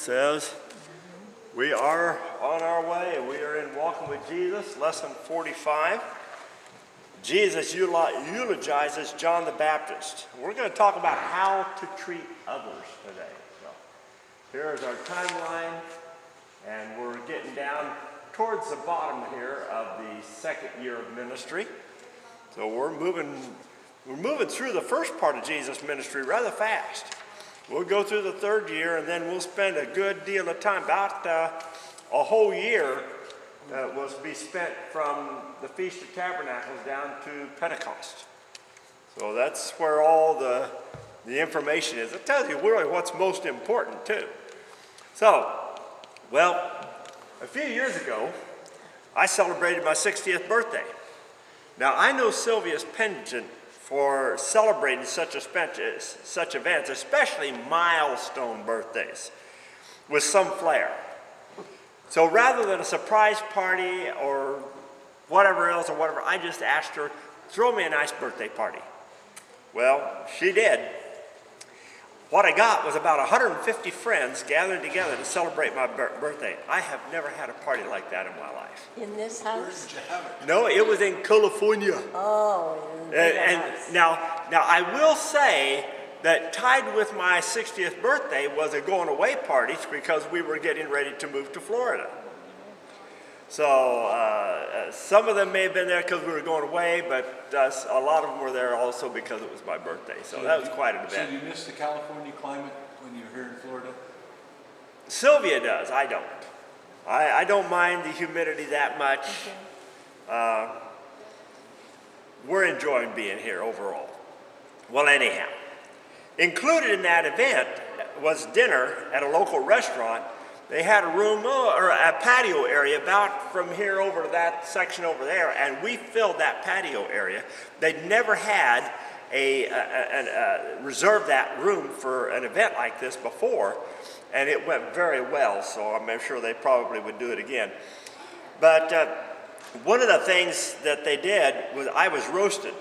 says, we are on our way. We are in Walking with Jesus, lesson 45. Jesus eulogizes John the Baptist. We're going to talk about how to treat others today. So here's our timeline, and we're getting down towards the bottom here of the second year of ministry. So we're moving through the first part of Jesus' ministry rather fast. We'll go through the third year, and then we'll spend a good deal of time, about a whole year will be spent from the Feast of Tabernacles down to Pentecost. So that's where all the information is. It tells you really what's most important too. So, well, a few years ago, I celebrated my 60th birthday. Now, I know Sylvia's penchant for celebrating such events, especially milestone birthdays, with some flair. So rather than a surprise party or whatever else, I just asked her, throw me a nice birthday party. Well, she did. What I got was about 150 friends gathered together to celebrate my birthday. I have never had a party like that in my life. In this house? Where did you have it? No, it was in California. Oh, And now I will say that tied with my 60th birthday was a going away party because we were getting ready to move to Florida. So some of them may have been there because we were going away, but a lot of them were there also because it was my birthday. So that was quite an event. So you miss the California climate when you're here in Florida? Sylvia does. I don't. I don't mind the humidity that much. We're enjoying being here overall. Well, anyhow, included in that event was dinner at a local restaurant. They had a room or a patio area about from here over to that section over there, and we filled that patio area. They'd never had reserved that room for an event like this before, and it went very well, so I'm sure they probably would do it again. But one of the things that they did was I was roasted,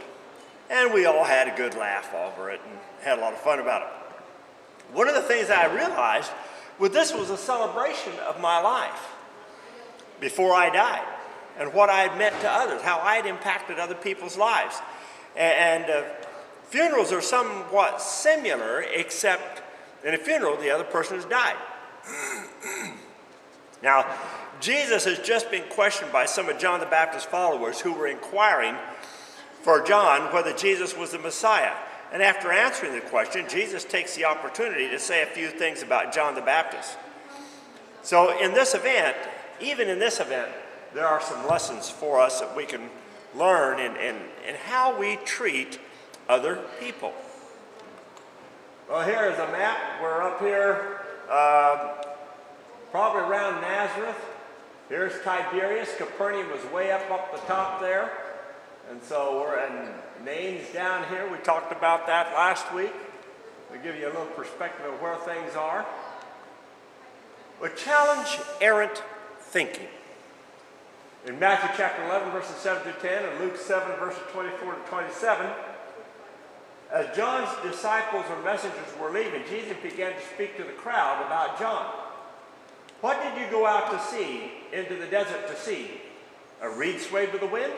and we all had a good laugh over it and had a lot of fun about it. One of the things that I realized was this was a celebration of my life before I died and what I had meant to others, how I had impacted other people's lives. And funerals are somewhat similar, except in a funeral, the other person has died. Now, Jesus has just been questioned by some of John the Baptist's followers who were inquiring for John whether Jesus was the Messiah. And after answering the question, Jesus takes the opportunity to say a few things about John the Baptist. So in this event, even in this event, there are some lessons for us that we can learn in how we treat other people. Well, here is a map. We're up here, probably around Nazareth. Here's Tiberias. Capernaum was way up the top there. And so we're in Nain's down here. We talked about that last week. We give you a little perspective of where things are. We challenge errant thinking. In Matthew chapter 11, verses 7 through 10, and Luke 7, verses 24 to 27, as John's disciples or messengers were leaving, Jesus began to speak to the crowd about John. What did you go out to see into the desert to see? A reed swayed with the wind?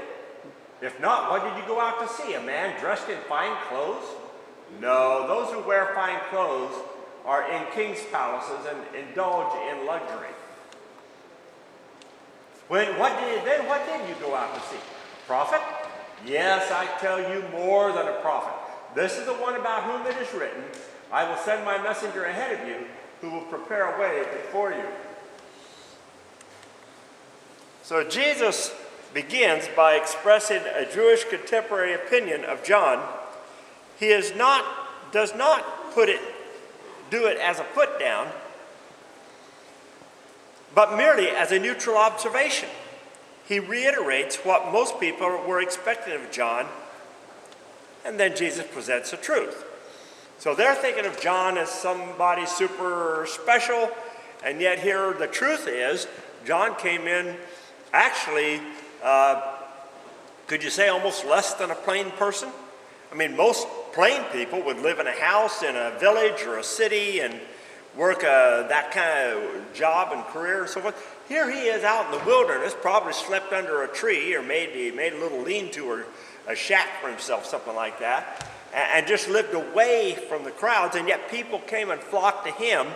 If not, what did you go out to see? A man dressed in fine clothes? No, those who wear fine clothes are in king's palaces and indulge in luxury. What did you go out to see? A prophet? Yes, I tell you, more than a prophet. This is the one about whom it is written, I will send my messenger ahead of you who will prepare a way before you. So Jesus begins by expressing a Jewish contemporary opinion of John. He does not do it as a put down, but merely as a neutral observation. He reiterates what most people were expecting of John, and then Jesus presents the truth. So they're thinking of John as somebody super special, and yet here the truth is, John came in actually, could you say almost less than a plain person? I mean, most plain people would live in a house in a village or a city and work that kind of job and career and so forth. Here he is out in the wilderness, probably slept under a tree or made a little lean-to or a shack for himself, something like that, and just lived away from the crowds, and yet people came and flocked to him.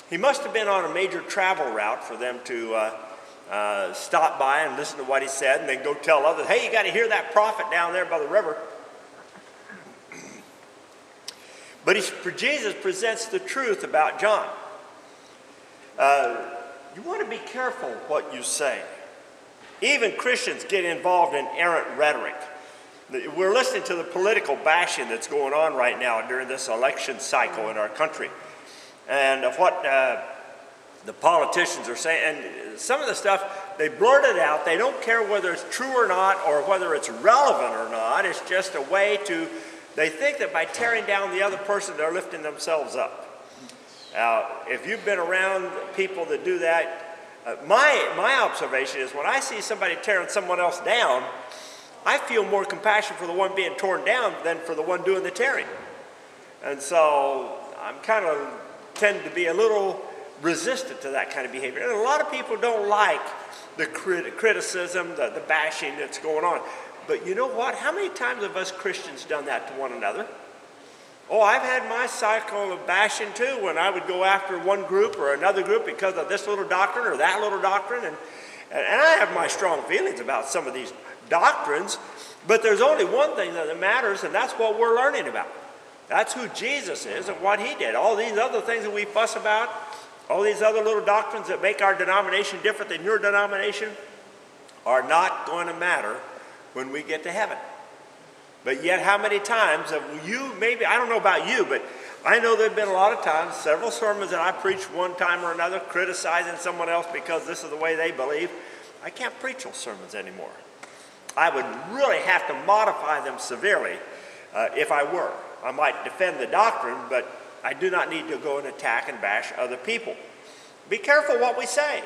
He must have been on a major travel route for them to stop by and listen to what he said and then go tell others, hey, you got to hear that prophet down there by the river. But Jesus presents the truth about John. You want to be careful what you say. Even Christians get involved in errant rhetoric. We're listening to the political bashing that's going on right now during this election cycle in our country. And of what the politicians are saying, and some of the stuff, they blurt it out. They don't care whether it's true or not or whether it's relevant or not. It's just a way to, they think that by tearing down the other person, they're lifting themselves up. Now, if you've been around people that do that, my observation is when I see somebody tearing someone else down, I feel more compassion for the one being torn down than for the one doing the tearing. And so I'm tend to be a little resistant to that kind of behavior. And a lot of people don't like the criticism, the bashing that's going on. But you know what? How many times have us Christians done that to one another? Oh, I've had my cycle of bashing too when I would go after one group or another group because of this little doctrine or that little doctrine. And I have my strong feelings about some of these doctrines, but there's only one thing that matters, and that's what we're learning about. That's who Jesus is and what he did. All these other things that we fuss about, all these other little doctrines that make our denomination different than your denomination are not going to matter when we get to heaven. But yet how many times have you, maybe, I don't know about you, but I know there have been a lot of times, several sermons that I preached one time or another criticizing someone else because this is the way they believe. I can't preach those sermons anymore. I would really have to modify them severely if I were. I might defend the doctrine, but I do not need to go and attack and bash other people. Be careful what we say.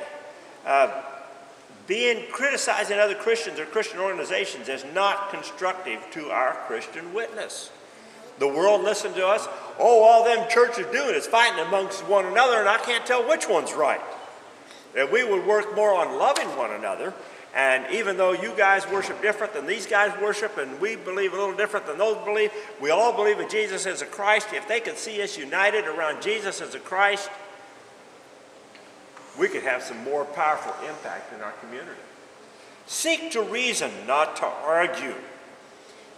Criticizing other Christians or Christian organizations is not constructive to our Christian witness. The world listens to us. Oh, all them churches doing is fighting amongst one another, and I can't tell which one's right. That we would work more on loving one another, and even though you guys worship different than these guys worship, and we believe a little different than those believe, we all believe in Jesus as a Christ. If they could see us united around Jesus as a Christ, we could have some more powerful impact in our community. Seek to reason, not to argue.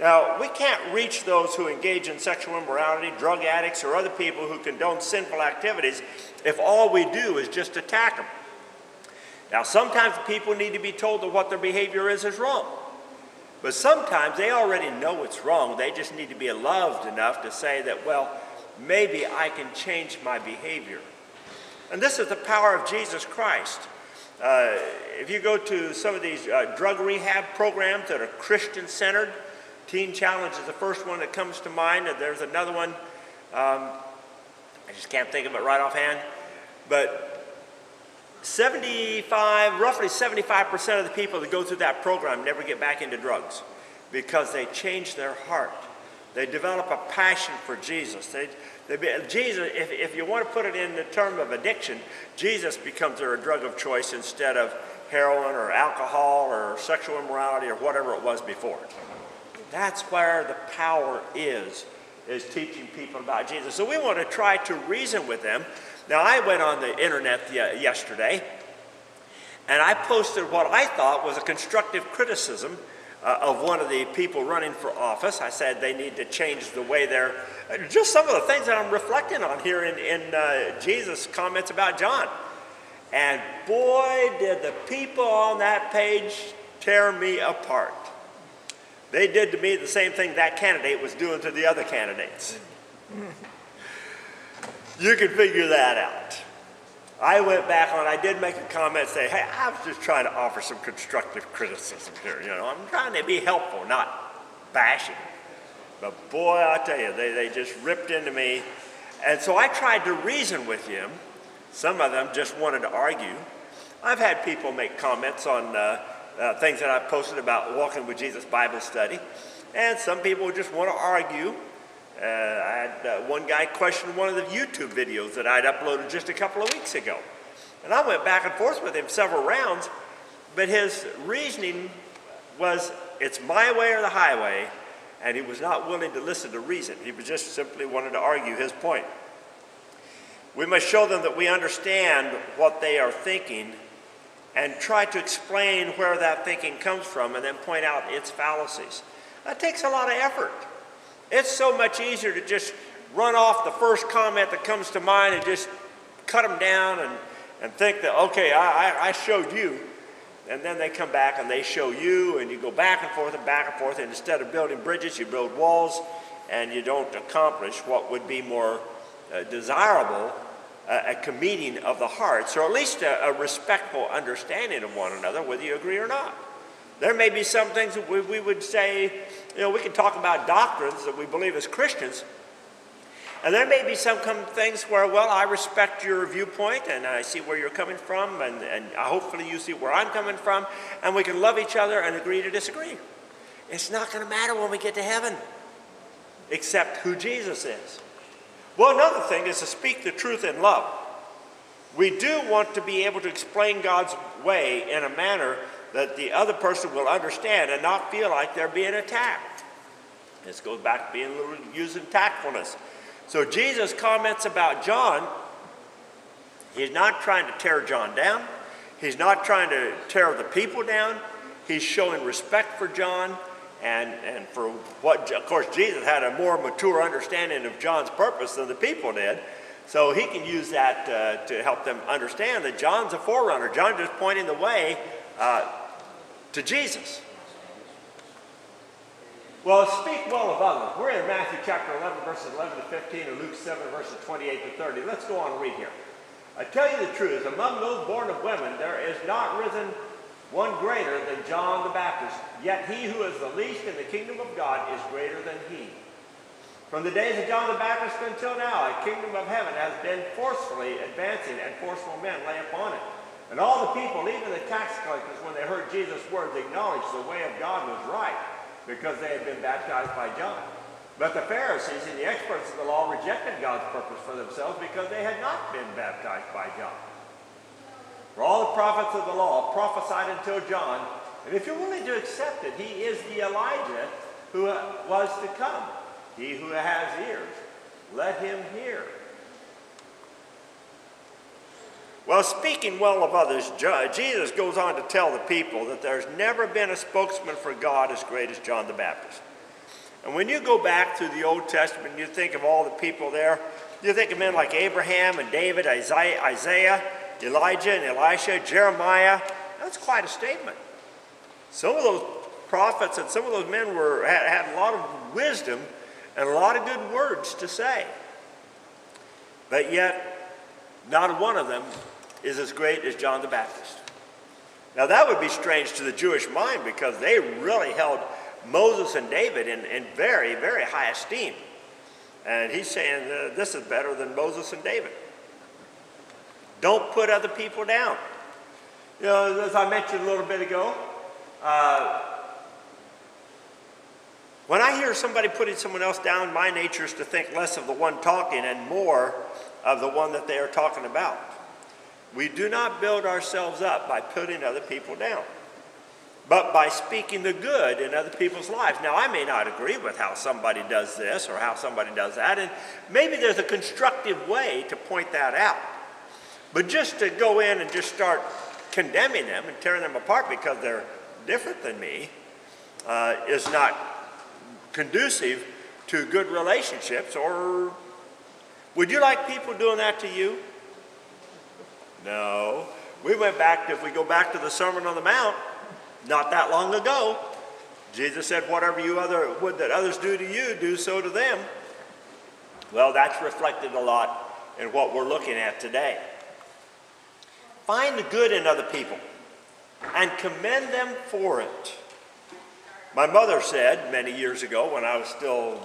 Now, we can't reach those who engage in sexual immorality, drug addicts, or other people who condone sinful activities if all we do is just attack them. Now, sometimes people need to be told that what their behavior is wrong. But sometimes they already know it's wrong. They just need to be loved enough to say that, well, maybe I can change my behavior. And this is the power of Jesus Christ. If you go to some of these drug rehab programs that are Christian-centered, Teen Challenge is the first one that comes to mind, and there's another one, I just can't think of it right offhand, but roughly 75% of the people that go through that program never get back into drugs because they change their heart. They develop a passion for Jesus. Jesus, if you want to put it in the term of addiction, Jesus becomes their drug of choice instead of heroin or alcohol or sexual immorality or whatever it was before. That's where the power is teaching people about Jesus. So we want to try to reason with them. Now, I went on the internet yesterday, and I posted what I thought was a constructive criticism of one of the people running for office. I said they need to change the way they're, just some of the things that I'm reflecting on here in Jesus' comments about John. And boy, did the people on that page tear me apart. They did to me the same thing that candidate was doing to the other candidates. You can figure that out. I went back on, I did make a comment say, hey, I was just trying to offer some constructive criticism here. You know, I'm trying to be helpful, not bashing. But boy, I tell you, they just ripped into me. And so I tried to reason with him. Some of them just wanted to argue. I've had people make comments on things that I posted about Walking with Jesus Bible study. And some people just want to argue. I had one guy question one of the YouTube videos that I'd uploaded just a couple of weeks ago. And I went back and forth with him several rounds, but his reasoning was, it's my way or the highway, and he was not willing to listen to reason. He was just simply wanted to argue his point. We must show them that we understand what they are thinking and try to explain where that thinking comes from and then point out its fallacies. That takes a lot of effort. It's so much easier to just run off the first comment that comes to mind and just cut them down and think that, okay, I showed you. And then they come back and they show you, and you go back and forth, and instead of building bridges, you build walls, and you don't accomplish what would be more desirable, a meeting of the hearts, or at least a respectful understanding of one another, whether you agree or not. There may be some things that we would say, we can talk about doctrines that we believe as Christians, and there may be some things where, well, I respect your viewpoint, and I see where you're coming from, and hopefully you see where I'm coming from, and we can love each other and agree to disagree. It's not going to matter when we get to heaven, except who Jesus is. Well, another thing is to speak the truth in love. We do want to be able to explain God's way in a manner that the other person will understand and not feel like they're being attacked. This goes back to being a little using tactfulness. So Jesus comments about John. He's not trying to tear John down. He's not trying to tear the people down. He's showing respect for John and for what, of course, Jesus had a more mature understanding of John's purpose than the people did. So he can use that to help them understand that John's a forerunner. John's just pointing the way to Jesus. Well, speak well of others. We're in Matthew chapter 11, verses 11 to 15, and Luke 7, verses 28 to 30. Let's go on and read here. I tell you the truth, among those born of women, there is not risen one greater than John the Baptist, yet he who is the least in the kingdom of God is greater than he. From the days of John the Baptist until now, a kingdom of heaven has been forcefully advancing, and forceful men lay upon it. And all the people, even the tax collectors, when they heard Jesus' words, acknowledged the way of God was right, because they had been baptized by John. But the Pharisees and the experts of the law rejected God's purpose for themselves because they had not been baptized by John. For all the prophets of the law prophesied until John, and if you're willing to accept it, he is the Elijah who was to come. He who has ears, let him hear. Well, speaking well of others, Jesus goes on to tell the people that there's never been a spokesman for God as great as John the Baptist. And when you go back through the Old Testament and you think of all the people there, you think of men like Abraham and David, Isaiah, Elijah and Elisha, Jeremiah. That's quite a statement. Some of those prophets and some of those men had a lot of wisdom and a lot of good words to say. But yet, not one of them is as great as John the Baptist. Now that would be strange to the Jewish mind because they really held Moses and David in very, very high esteem. And he's saying this is better than Moses and David. Don't put other people down. You know, as I mentioned a little bit ago, when I hear somebody putting someone else down, my nature is to think less of the one talking and more of the one that they are talking about. We do not build ourselves up by putting other people down, but by speaking the good in other people's lives. Now, I may not agree with how somebody does this or how somebody does that, and maybe there's a constructive way to point that out. But just to go in and just start condemning them and tearing them apart because they're different than me is not conducive to good relationships. Or would you like people doing that to you? No. If we go back to the Sermon on the Mount, not that long ago, Jesus said, whatever you would that others do to you, do so to them. Well, that's reflected a lot in what we're looking at today. Find the good in other people and commend them for it. My mother said many years ago when I was still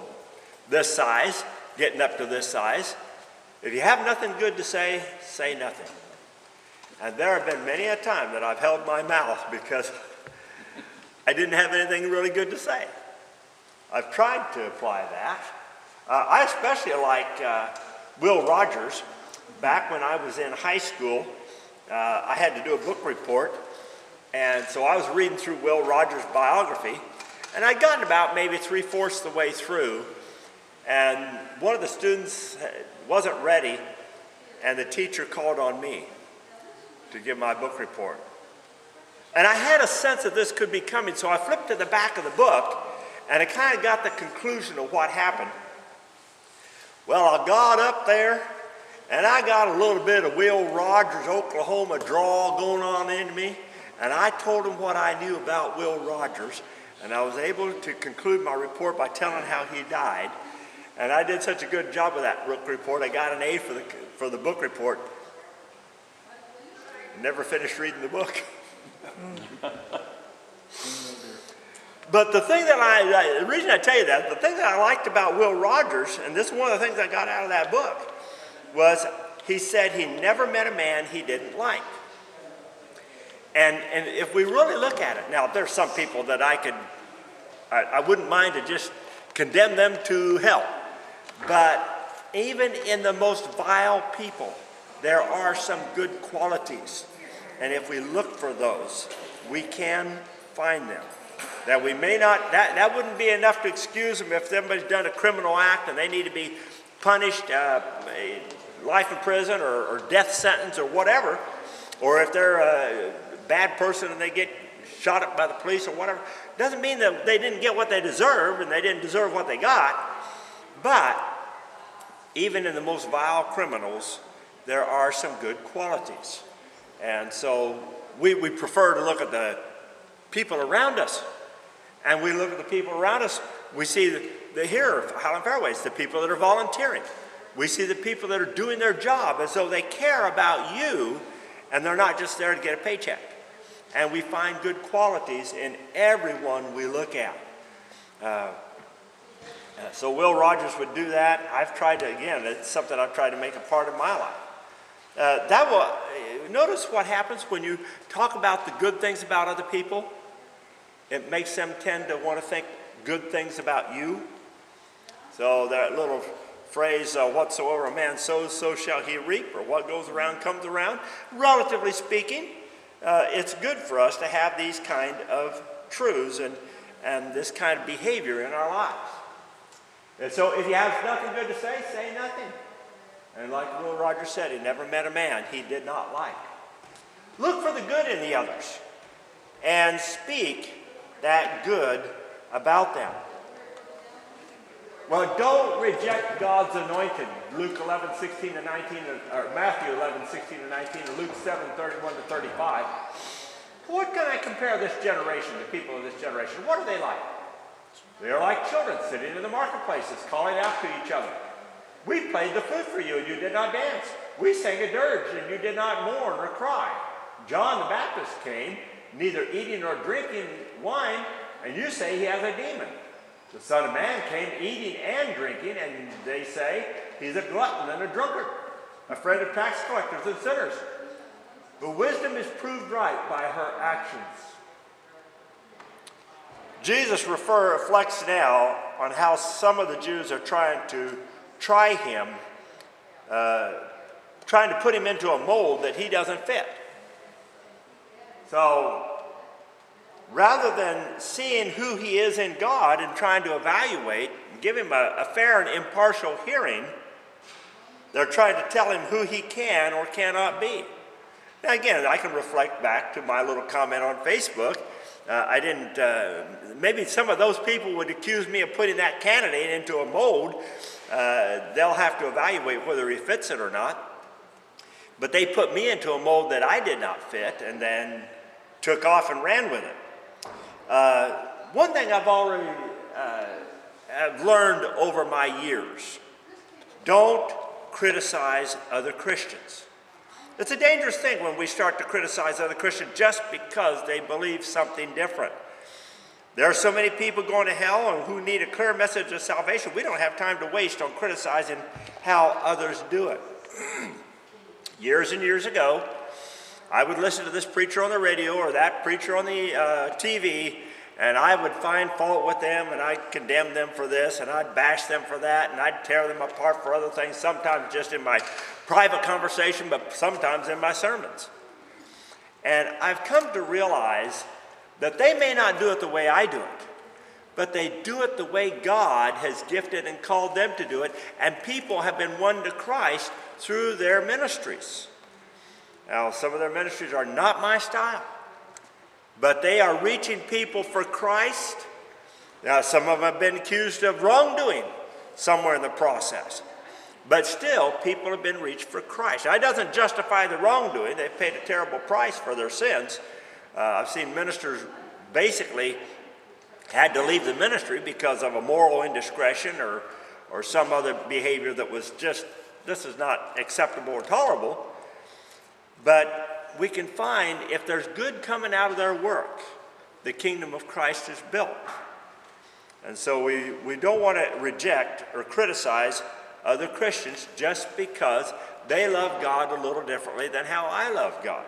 this size, getting up to this size, if you have nothing good to say, say nothing. And there have been many a time that I've held my mouth because I didn't have anything really good to say. I've tried to apply that, I especially like Will Rogers. Back when I was in high school, I had to do a book report, and so I was reading through Will Rogers' biography, and I'd gotten about maybe 3/4 the way through, and one of the students wasn't ready, and the teacher called on me to give my book report. And I had a sense that this could be coming, so I flipped to the back of the book, and I kind of got the conclusion of what happened. Well, I got up there, and I got a little bit of Will Rogers, Oklahoma drawl going on in me, and I told him what I knew about Will Rogers, and I was able to conclude my report by telling how he died. And I did such a good job with that book report, I got an A for the book report. Never finished reading the book. But the thing that the reason I tell you that, the thing that I liked about Will Rogers, and this is one of the things I got out of that book, was he said he never met a man he didn't like. And if we really look at it, now there's some people that I wouldn't mind to just condemn them to hell. But even in the most vile people, there are some good qualities. And if we look for those, we can find them. That we may not, that wouldn't be enough to excuse them if somebody's done a criminal act and they need to be punished, life in prison or death sentence or whatever, or if they're a bad person and they get shot up by the police or whatever. Doesn't mean that they didn't get what they deserved and they didn't deserve what they got. But even in the most vile criminals, there are some good qualities. And so we prefer to look at the people around us. And we look at the people around us, we see the here, Highland Fairways, the people that are volunteering. We see the people that are doing their job as though they care about you and they're not just there to get a paycheck. And we find good qualities in everyone we look at. So Will Rogers would do that. I've tried to, again, it's something I've tried to make a part of my life. Notice what happens when you talk about the good things about other people. It makes them tend to want to think good things about you. So that little phrase, whatsoever a man sows, so shall he reap, or what goes around comes around. Relatively speaking, it's good for us to have these kind of truths and this kind of behavior in our lives. And so if you have nothing good to say nothing. And like Will Rogers said, he never met a man he did not like. Look for the good in the others and speak that good about them. Well, don't reject God's anointed. Luke 11:16-19, or Matthew 11:16-19, and Luke 7:31-35. What can I compare this generation, the people of this generation? What are they like? They are like children sitting in the marketplaces, calling out to each other. We played the flute for you, and you did not dance. We sang a dirge, and you did not mourn or cry. John the Baptist came, neither eating nor drinking wine, and you say he has a demon. The Son of Man came eating and drinking, and they say he's a glutton and a drunkard, a friend of tax collectors and sinners. But wisdom is proved right by her actions. Jesus reflects now on how some of the Jews are trying to try him, trying to put him into a mold that he doesn't fit. So rather than seeing who he is in God and trying to evaluate and give him a fair and impartial hearing, they're trying to tell him who he can or cannot be. Now again, I can reflect back to my little comment on Facebook. Maybe some of those people would accuse me of putting that candidate into a mold. They'll have to evaluate whether he fits it or not. But they put me into a mold that I did not fit and then took off and ran with it. One thing I've already have learned over my years, don't criticize other Christians. It's a dangerous thing when we start to criticize other Christians just because they believe something different. There are so many people going to hell and who need a clear message of salvation. We don't have time to waste on criticizing how others do it. Years and years ago, I would listen to this preacher on the radio or that preacher on the TV, and I would find fault with them, and I'd condemn them for this, and I'd bash them for that, and I'd tear them apart for other things, sometimes just in my private conversation, but sometimes in my sermons. And I've come to realize that they may not do it the way I do it, but they do it the way God has gifted and called them to do it, and people have been won to Christ through their ministries. Now, some of their ministries are not my style, but they are reaching people for Christ. Now, some of them have been accused of wrongdoing somewhere in the process, but still, people have been reached for Christ. Now, it doesn't justify the wrongdoing. They've paid a terrible price for their sins. I've seen ministers basically had to leave the ministry because of a moral indiscretion or some other behavior that was just, this is not acceptable or tolerable. But we can find if there's good coming out of their work, the kingdom of Christ is built. And so we don't want to reject or criticize other Christians just because they love God a little differently than how I love God.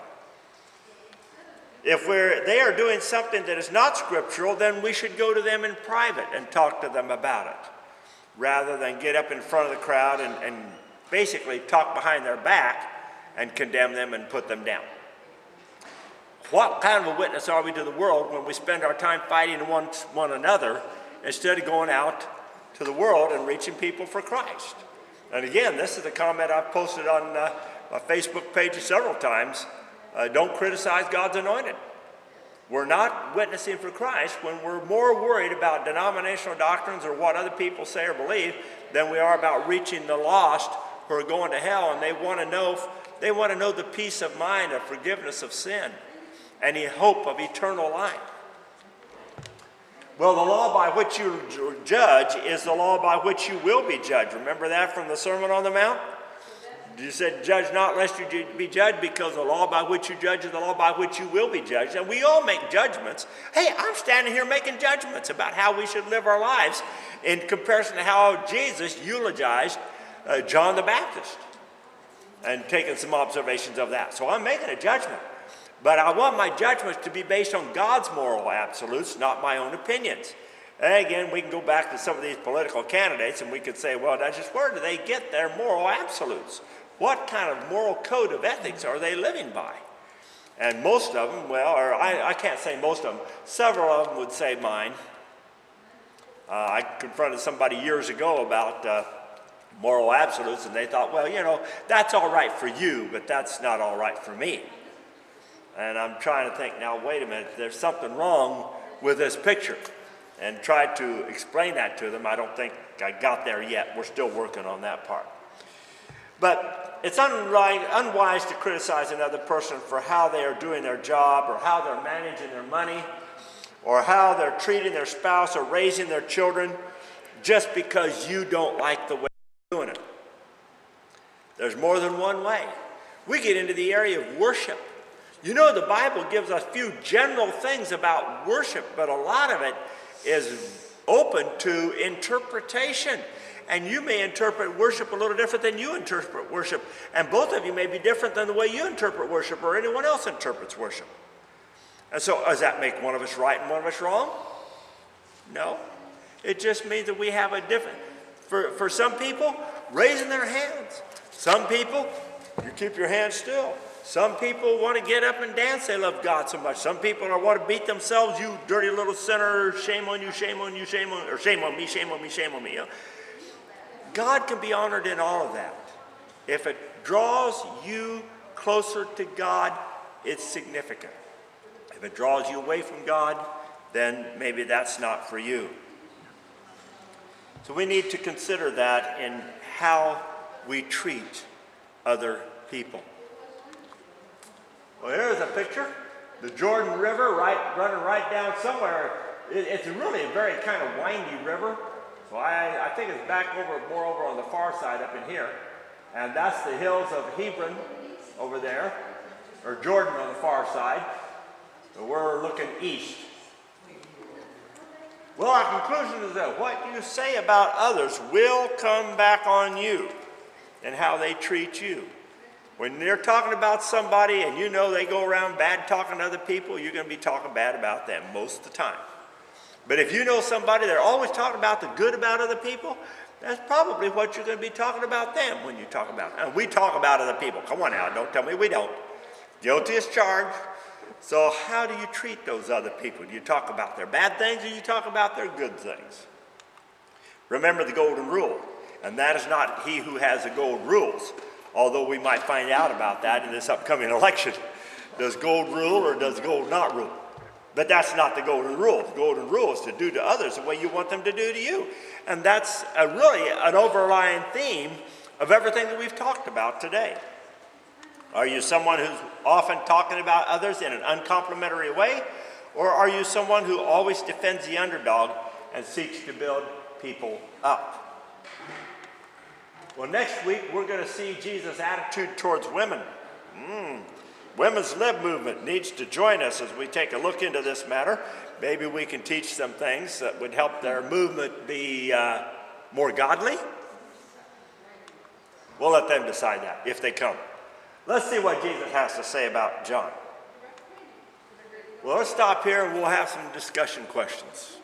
If they are doing something that is not scriptural, then we should go to them in private and talk to them about it, rather than get up in front of the crowd and basically talk behind their back and condemn them and put them down. What kind of a witness are we to the world when we spend our time fighting one another instead of going out to the world and reaching people for Christ? And again, this is a comment I've posted on my Facebook page several times. Don't criticize God's anointed. We're not witnessing for Christ when we're more worried about denominational doctrines or what other people say or believe than we are about reaching the lost who are going to hell, and they want to know the peace of mind of forgiveness of sin and the hope of eternal life. Well, the law by which you judge is the law by which you will be judged. Remember that from the Sermon on the Mount? You said, judge not lest you be judged, because the law by which you judge is the law by which you will be judged. And we all make judgments. Hey, I'm standing here making judgments about how we should live our lives in comparison to how Jesus eulogized John the Baptist and taking some observations of that. So I'm making a judgment. But I want my judgments to be based on God's moral absolutes, not my own opinions. And again, we can go back to some of these political candidates and we could say, well, that's just where do they get their moral absolutes? What kind of moral code of ethics are they living by? And most of them, well, or I can't say most of them, several of them would say mine. I confronted somebody years ago about moral absolutes, and they thought, well, you know, that's all right for you, but that's not all right for me. And I'm trying to think, now, wait a minute, there's something wrong with this picture. And tried to explain that to them. I don't think I got there yet. We're still working on that part. But it's unwise to criticize another person for how they are doing their job, or how they're managing their money, or how they're treating their spouse or raising their children, just because you don't like the way they're doing it. There's more than one way. We get into the area of worship. You know, the Bible gives us a few general things about worship, but a lot of it is open to interpretation. And you may interpret worship a little different than you interpret worship. And both of you may be different than the way you interpret worship or anyone else interprets worship. And so does that make one of us right and one of us wrong? No. It just means that we have a different, for some people, raising their hands. Some people, you keep your hands still. Some people want to get up and dance. They love God so much. Some people want to beat themselves. You dirty little sinner. Shame on you, shame on you, shame on, or shame on me, shame on me, shame on me. You know? God can be honored in all of that. If it draws you closer to God, it's significant. If it draws you away from God, then maybe that's not for you. So we need to consider that in how we treat other people. Well, here's a picture. The Jordan River running right down somewhere. It's really a very kind of windy river. So I think it's more over on the far side up in here. And that's the hills of Hebron over there, or Jordan on the far side. So we're looking east. Well, our conclusion is that what you say about others will come back on you and how they treat you. When they're talking about somebody and you know they go around bad talking to other people, you're going to be talking bad about them most of the time. But if you know somebody, they're always talking about the good about other people, that's probably what you're going to be talking about them when you talk about them. And we talk about other people. Come on now, don't tell me we don't. Guilty as charged. So how do you treat those other people? Do you talk about their bad things or you talk about their good things? Remember the golden rule. And that is not he who has the gold rules, although we might find out about that in this upcoming election. Does gold rule or does gold not rule? But that's not the golden rule. The golden rule is to do to others the way you want them to do to you. And that's really an overlying theme of everything that we've talked about today. Are you someone who's often talking about others in an uncomplimentary way? Or are you someone who always defends the underdog and seeks to build people up? Well, next week we're going to see Jesus' attitude towards women. Women's Lib movement needs to join us as we take a look into this matter. Maybe we can teach some things that would help their movement be more godly. We'll let them decide that if they come. Let's see what Jesus has to say about John. Well, let's stop here and we'll have some discussion questions.